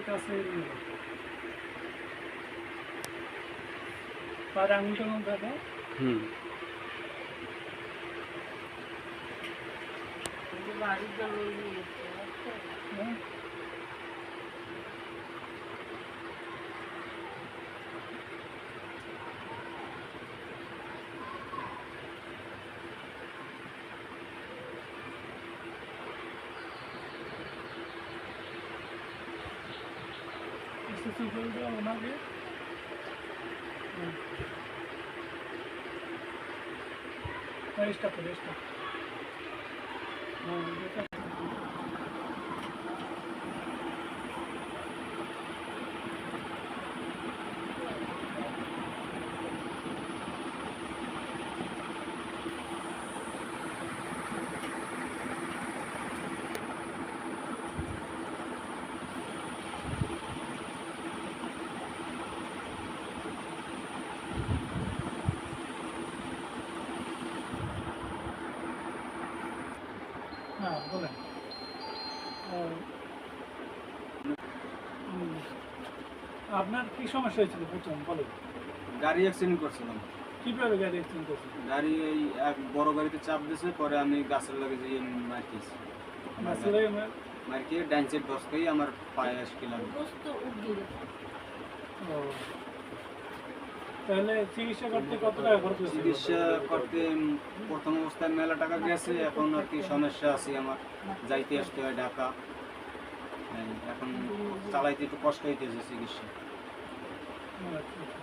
কাছে পার আঙুলটা দেখো। হুম। হ্যাঁ, একটু করে দাও ওনাকে। Step step. হ্যাঁ বলেন। আপনার কি সমস্যা হয়েছিল প্রথম বলেন? গাড়ি অ্যাক্সিডেন্ট করছিলাম। কীভাবে গাড়ি অ্যাক্সিডেন্ট করছেন? গাড়ি এই এক বড় গাড়িতে চাপ দিয়েছে, পরে আমি গাছের লাগে যেয়ে মার খেয়েছি। আসলে আমার মার খেয়ে ডাইন সাইড বস খেয়ে আমার পায়ে আসকে লাগে। ও, তাহলে চিকিৎসা করতে কত টাকা খরচ হয়েছিল? চিকিৎসা করতে প্রথম অবস্থায় মেলা টাকা গেছে, এখন আর কি সমস্যা আছে আমার, যাইতে আসতে হয় ঢাকা। এখন চালাইতে একটু কষ্ট হইতেছে চিকিৎসা। আচ্ছা, আচ্ছা।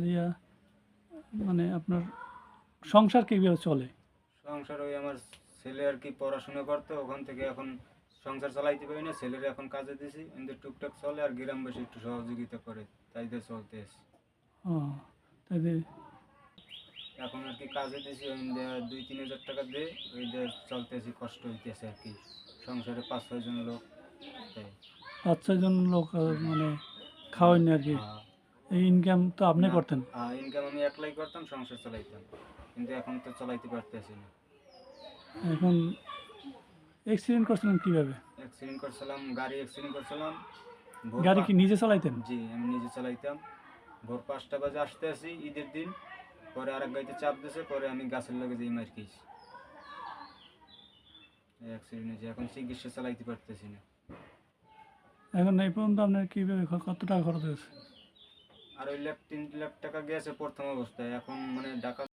দিয়া, মানে আপনার সংসার কিভাবে চলে? সংসার ওই আমার ছেলে আর কি পড়াশোনা করতো, ওখান থেকে এখন সংসার চালাইতে পারি না। ছেলের এখন কাজে দিছি, কিন্তু টুকটাক চলে, আর গ্রামবাসী একটু সহযোগিতা করে, তাই দিয়ে চলতে আছে। ও, তাই যে এখন আর কি কাজে দিছি, ওই 2-3 হাজার টাকা দিয়ে ওই দিয়ে চলতেছি, কষ্ট হইতেছে আর কি। সংসারে 5-6 জন লোক, তাই 5-6 জন লোক মানে খাওয়াইনি আর কি। এই ইনকাম তো আপনি করতেন। ইনকাম আমি একলাই করতাম, সংসার চালাইতাম, কিন্তু এখন তো চালাইতে পারতেছি না। এখন অ্যাক্সিডেন্ট করছিলেন কিভাবে? অ্যাক্সিডেন্ট করছিলাম, গাড়ি অ্যাক্সিডেন্ট করছিলাম। গাড়ি কি নিজে চালাইতেন? জি, আমি নিজে চালাইতাম। ভোর 5টা বাজে আসতে আসি ঈদের দিন, পরে আরেক গাড়িতে চাপ দিয়েছে, পরে আমি গাছের লগে যেই মার খেয়েছি। অ্যাক্সিডেন্ট হয়েছে, এখন চিকিৎসা চালাইতে পারতেছি না। এখন এই পর্যন্ত আপনার কিভাবে কত টাকা খরচ হয়েছে? আর ওই 3 লাখ টাকা গেছে প্রথম অবস্থায়, এখন মানে ঢাকা